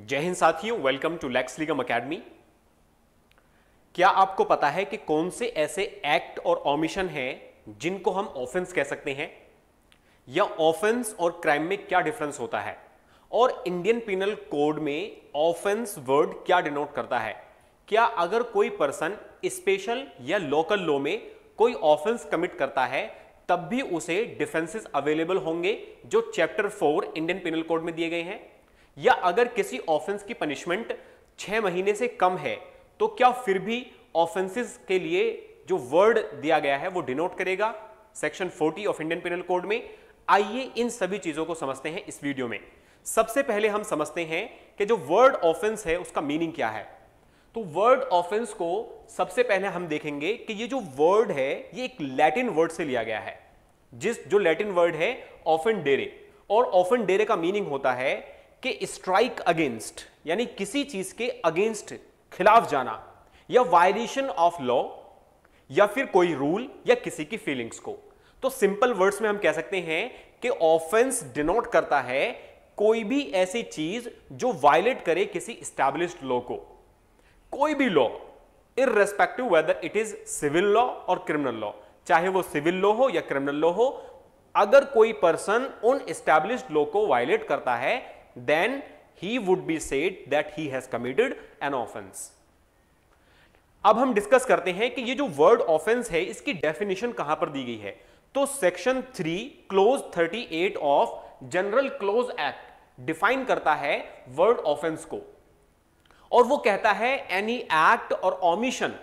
जय हिंद साथियों, welcome to lakes लीगम academy. क्या आपको पता है कि कौन से ऐसे एक्ट और ओमिशन हैं जिनको हम ऑफेंस कह सकते हैं, या ऑफेंस और क्राइम में क्या डिफरेंस होता है, और इंडियन पिनल कोड में ऑफेंस वर्ड क्या डिनोट करता है? क्या अगर कोई पर्सन स्पेशल या लोकल लॉ में कोई ऑफेंस कमिट करता है तब भी उसे डिफेंसेस अवेलेबल होंगे जो चैप्टर 4 इंडियन पिनल कोड में दिए गए हैं? या अगर किसी ऑफेंस की पनिशमेंट 6 महीने से कम है तो क्या फिर भी ऑफेंसेस के लिए जो वर्ड दिया गया है वो डिनोट करेगा section 40 of Indian penal code में? आइए इन सभी चीजों को समझते हैं इस वीडियो में। सबसे पहले हम समझते हैं कि जो वर्ड ऑफेंस है उसका मीनिंग क्या है। तो वर्ड ऑफेंस को सबसे पहले हम देखेंगे कि ये जो वर्ड है ये एक लैटिन वर्ड से लिया गया है, जो लैटिन वर्ड है ऑफेंडेरे, और ऑफेंडेरे का मीनिंग होता है कि स्ट्राइक अगेंस्ट, यानी किसी चीज के अगेंस्ट, खिलाफ जाना, या वायलेशन ऑफ लॉ, या फिर कोई रूल या किसी की फीलिंग्स को। तो सिंपल वर्ड्स में हम कह सकते हैं कि ऑफेंस डिनोट करता है कोई भी ऐसी चीज जो वायलेट करे किसी एस्टैब्लिश्ड लॉ को। कोई भी law, irrespective whether it is civil law और क्रिमिनल लॉ, चाहे वो सिविल लॉ हो या क्रिमिनल लॉ हो, अगर कोई पर्सन उन एस्टैब्लिश्ड लॉ को वायलेट करता है then he would be said that he has committed an offense। अब हम डिस्कस करते हैं कि ये जो वर्ड ऑफेंस है इसकी डेफिनेशन कहां पर दी गई है। तो section 3 close 38 of general clause act define करता है वर्ड ऑफेंस को, और वो कहता है एनी एक्ट और ओमिशन,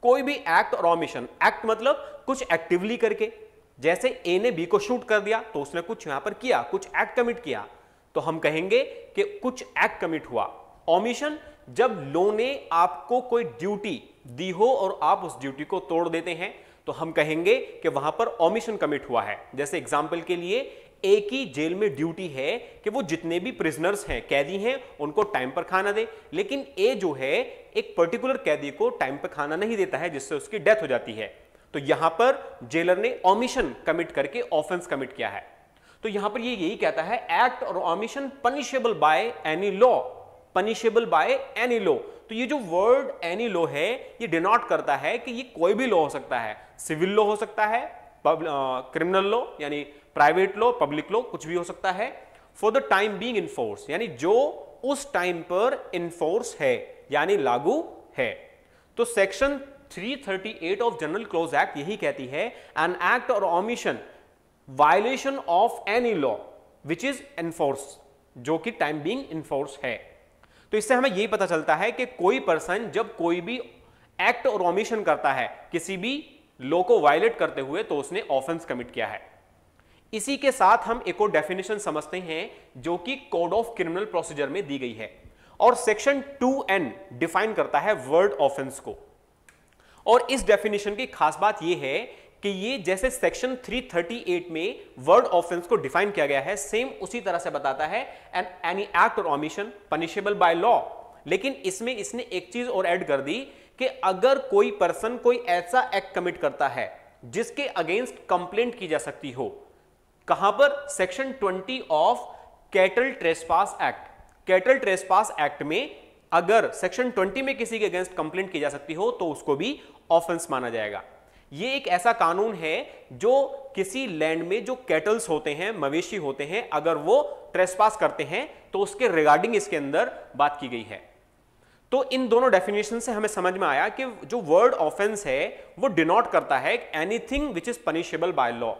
कोई भी एक्ट और ओमिशन। एक्ट मतलब कुछ एक्टिवली करके, जैसे ए ने बी को शूट कर दिया तो उसने कुछ यहां पर किया, कुछ एक्ट कमिट किया, तो हम कहेंगे कि कुछ एक्ट कमिट हुआ। ओमिशन, जब लॉ ने आपको कोई ड्यूटी दी हो और आप उस ड्यूटी को तोड़ देते हैं तो हम कहेंगे कि वहां पर ओमिशन कमिट हुआ है। जैसे एग्जांपल के लिए ए की जेल में ड्यूटी है कि वो जितने भी प्रिजनर्स हैं, कैदी हैं, उनको टाइम पर खाना दे, लेकिन ए जो है एक पर्टिकुलर कैदी को टाइम पर खाना नहीं देता है जिससे उसकी डेथ हो जाती है। तो यहां पर जेलर ने ओमिशन कमिट करके ऑफेंस कमिट किया है। तो यहां पर ये यही कहता है एक्ट और omission punishable by any law, punishable by any law. तो ये जो वर्ड एनी लॉ है ये डिनोट करता है कि ये कोई भी लॉ हो सकता है, सिविल लॉ हो सकता है, क्रिमिनल लॉ यानी प्राइवेट लॉ, पब्लिक लॉ, कुछ भी हो सकता है, for the time being enforce, यानी जो उस टाइम पर इनफोर्स है यानी लागू है। तो section 338 of general clause act यही कहती है एन एक्ट और omission violation of any law which is enforce, जो कि टाइम बीइंग इनफोर्स है। तो इससे हमें यही पता चलता है कि कोई पर्सन जब कोई भी एक्ट और ओमिशन करता है किसी भी लॉ को वायलेट करते हुए तो उसने ऑफेंस कमिट किया है। इसी के साथ हम एक और डेफिनेशन समझते हैं जो कि कोड ऑफ क्रिमिनल प्रोसीजर में दी गई है, और सेक्शन 2N डिफाइन करता है वर्ड ऑफेंस को। और इस डेफिनेशन की खास बात यह है कि ये जैसे सेक्शन 338 में वर्ड ऑफेंस को डिफाइन किया गया है, सेम उसी तरह से बताता है एनी एक्ट और ओमिशन पनिशेबल बाय लॉ, लेकिन इसमें इसने एक चीज और ऐड कर दी कि अगर कोई पर्सन कोई ऐसा एक्ट कमिट करता है जिसके अगेंस्ट कंप्लेंट की जा सकती हो, कहां पर? Section 20 of cattle trespass act. Cattle trespass act में अगर सेक्शन 20 में किसी के अगेंस्ट कंप्लेंट की जा सकती हो तो उसको भी ऑफेंस माना जाएगा। ये एक ऐसा कानून है जो किसी लैंड में जो कैटल्स होते हैं, मवेशी होते हैं, अगर वो ट्रेसपास करते हैं तो उसके रिगार्डिंग इसके अंदर बात की गई है। तो इन दोनों डेफिनेशन से हमें समझ में आया कि जो वर्ड ऑफेंस है वो डिनोट करता है anything which is punishable by law.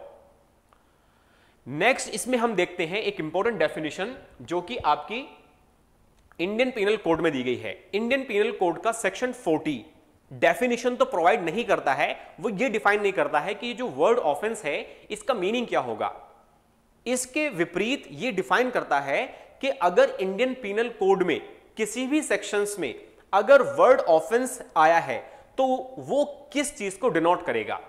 Next इसमें हम देखते हैं एक इंपॉर्टेंट डेफिनेशन जो कि आपकी इंडियन पिनल कोड में दी गई है। इंडियन पिनल कोड का सेक्शन 40 डेफिनेशन तो प्रोवाइड नहीं करता है, वो ये डिफाइन नहीं करता है कि जो वर्ड ऑफेंस है इसका मीनिंग क्या होगा। इसके विपरीत ये डिफाइन करता है कि अगर इंडियन पिनल कोड में किसी भी सेक्शंस में अगर वर्ड ऑफेंस आया है तो वो किस चीज को डिनोट करेगा,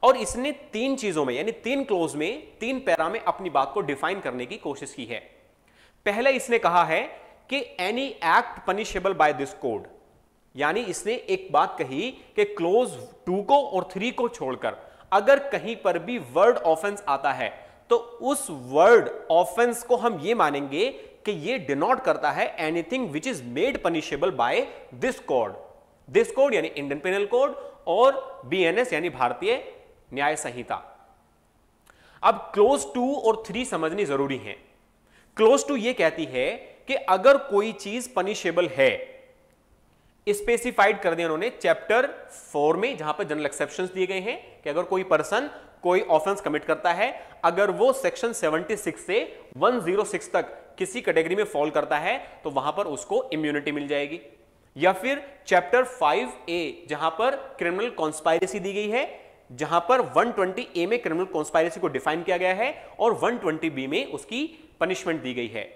और इसने 3 चीजों में यानी 3 क्लोज में 3 पैरा में अपनी बात को डिफाइन करने की कोशिश की है। पहले इसने कहा है कि any act punishable by this code, यानी इसने एक बात कही कि क्लोज 2 को और 3 को छोड़कर अगर कहीं पर भी वर्ड ऑफेंस आता है तो उस वर्ड ऑफेंस को हम ये मानेंगे कि ये डिनोट करता है anything which is made punishable by this code यानी इंडियन पेनल कोड और बीएनएस यानी भारतीय न्याय संहिता। अब क्लोज 2 और 3 समझनी जरूरी है। क्लोज 2 ये कहती है कि अगर कोई चीज पनिशेबल है, स्पेसिफाइड कर दिया उन्होंने चैप्टर 4 में, जहां पर जनरल एक्सेप्शंस दिए गए हैं कि अगर कोई पर्सन कोई ऑफेंस कमिट करता है, अगर वो सेक्शन 76 से 106 तक किसी कैटेगरी में फॉल करता है तो वहां पर उसको इम्यूनिटी मिल जाएगी। या फिर चैप्टर 5A जहां पर क्रिमिनल कॉन्स्पायरेसी दी गई है, जहां पर 120A में क्रिमिनल कॉन्स्पायरेसी को डिफाइन किया गया है और 120B में उसकी पनिशमेंट दी गई है।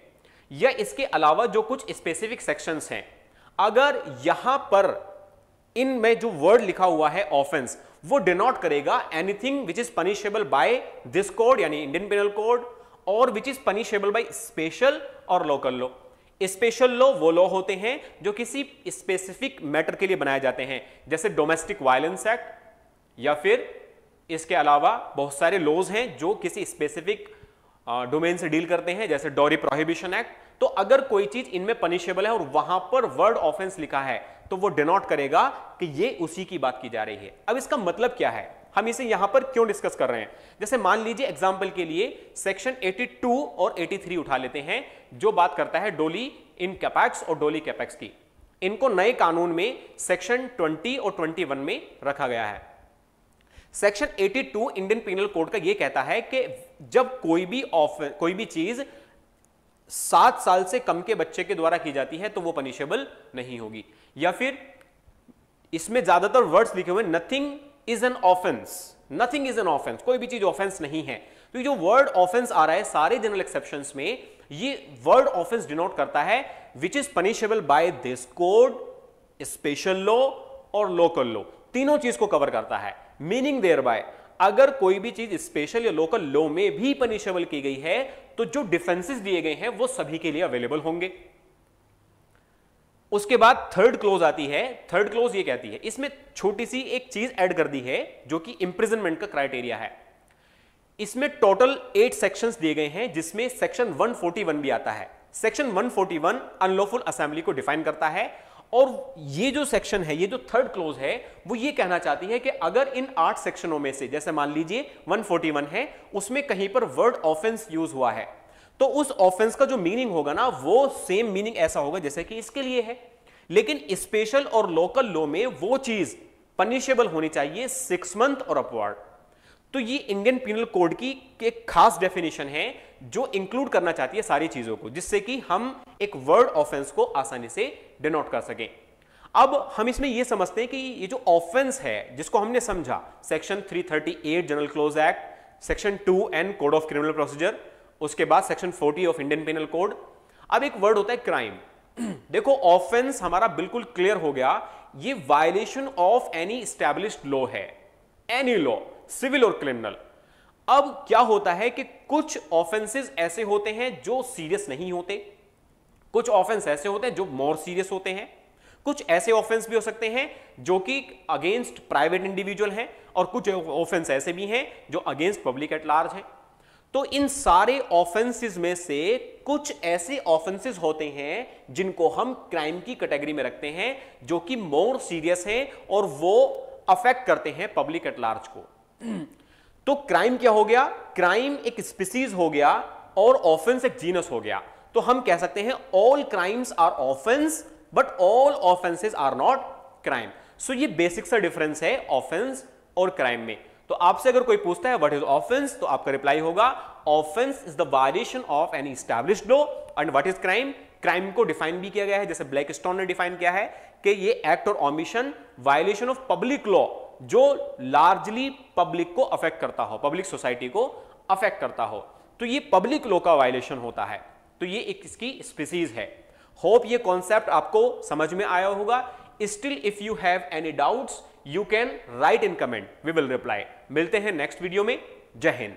या इसके अलावा जो कुछ स्पेसिफिक सेक्शंस हैं, अगर यहां पर इनमें जो वर्ड लिखा हुआ है ऑफेंस, वो डिनोट करेगा anything which is punishable by this code यानी इंडियन पेनल कोड और which is punishable by special और लोकल लॉ। स्पेशल लॉ वो लॉ होते हैं जो किसी स्पेसिफिक मैटर के लिए बनाए जाते हैं, जैसे डोमेस्टिक वायलेंस एक्ट, या फिर इसके अलावा बहुत सारे लॉज हैं जो किसी स्पेसिफिक डोमेन से डील करते हैं, जैसे डॉरी प्रोहिबिशन एक्ट। तो अगर कोई चीज इनमें पनिशेबल है और वहां पर वर्ड ऑफेंस लिखा है तो वो डिनोट करेगा कि ये उसी की बात की जा रही है। अब इसका मतलब क्या है, हम इसे यहां पर क्यों डिस्कस कर रहे हैं? जैसे मान लीजिए एग्जांपल के लिए सेक्शन 82 और 83 उठा लेते हैं, जो बात करता है डोली इन कैपेक्स और डोली कैपेक्स की। इनको नए कानून में सेक्शन 20 और 21 में रखा गया है। सेक्शन 82 इंडियन पिनल कोड का यह कहता है कि जब कोई भी चीज 7 साल से कम के बच्चे के द्वारा की जाती है तो वो पनिशेबल नहीं होगी। या फिर इसमें ज्यादातर वर्ड्स लिखे हुए nothing is an offence, nothing is an offence, कोई भी चीज ऑफेंस नहीं है। तो जो वर्ड ऑफेंस आ रहा है सारे जनरल एक्सेप्शंस में, ये वर्ड ऑफेंस डिनोट करता है which is punishable by this code, special law और लोकल लॉ, तीनों चीज को कवर करता है। मीनिंग देयर बाय अगर कोई भी चीज स्पेशल या लोकल लॉ में भी पनिशेबल की गई है तो जो डिफेंसेस दिए गए हैं वो सभी के लिए अवेलेबल होंगे। उसके बाद थर्ड क्लोज आती है। थर्ड क्लोज ये कहती है, इसमें छोटी सी एक चीज ऐड कर दी है जो कि इंप्रिजनमेंट का क्राइटेरिया है। इसमें टोटल 8 सेक्शंस दिए गए हैं, जिसमें सेक्शन 141 भी आता है। सेक्शन 141 अनलॉफुल असेंबली को डिफाइन करता है और ये जो सेक्शन है, ये जो थर्ड क्लोज है, वो ये कहना चाहती है कि अगर इन 8 सेक्शनों में से, जैसे मान लीजिए 141 है, उसमें कहीं पर वर्ड ऑफेंस यूज हुआ है तो उस ऑफेंस का जो मीनिंग होगा ना वो सेम मीनिंग ऐसा होगा जैसे कि इसके लिए है। लेकिन स्पेशल और लोकल लॉ में वो चीज पनिशेबल होनी चाहिए 6 मंथ और अपवर्ड। तो ये इंडियन पिनल कोड की एक खास डेफिनेशन है जो इंक्लूड करना चाहती है सारी चीजों को, जिससे कि हम एक वर्ड ऑफेंस को आसानी से डिनोट कर सकें। अब हम इसमें यह समझते हैं कि ये जो ऑफेंस है जिसको हमने समझा, section 338 general clause act, section 2N code of criminal procedure, उसके बाद section 40 of Indian penal code. अब एक वर्ड होता है क्राइम। देखो ऑफेंस हमारा बिल्कुल क्लियर हो गया, ये violation of any established law है, एनी लॉ, सिविल और क्रिमिनल। अब क्या होता है कि कुछ ऑफेंसेस ऐसे होते हैं जो सीरियस नहीं होते, कुछ ऑफेंस ऐसे होते हैं जो मोर सीरियस होते हैं, कुछ ऐसे ऑफेंस भी हो सकते हैं जो कि अगेंस्ट प्राइवेट इंडिविजुअल हैं, और कुछ ऑफेंस ऐसे भी हैं जो अगेंस्ट पब्लिक एट लार्ज हैं। तो इन सारे ऑफेंसेस में से कुछ ऐसे ऑफेंसेस होते हैं जिनको हम क्राइम की कैटेगरी में रखते हैं, जो कि मोर सीरियस हैं और वो अफेक्ट करते हैं पब्लिक एट लार्ज को। तो क्राइम क्या हो गया? क्राइम एक स्पीसीज हो गया और ऑफेंस एक जीनस हो गया। तो हम कह सकते हैं all crimes are offence but all offences are not crime. So ये बेसिक सा डिफरेंस है ऑफेंस और क्राइम में। तो आपसे अगर कोई पूछता है व्हाट इज ऑफेंस, तो आपका रिप्लाई होगा offence is the violation of any established law. And what is crime? Crime को डिफाइन भी किया गया है, जैसे ब्लैकस्टोन ने डिफाइन किया है कि ये एक्ट और omission violation of public law जो लार्जली पब्लिक को अफेक्ट करता हो, पब्लिक सोसाइटी को अफेक्ट करता हो, तो ये पब्लिक लॉ का वायलेशन होता है। तो ये एक इसकी स्पीसीज है। होप ये कॉन्सेप्ट आपको समझ में आया होगा। Still if you have any doubts you can write in comment, we will reply. मिलते हैं नेक्स्ट वीडियो में। जय हिंद।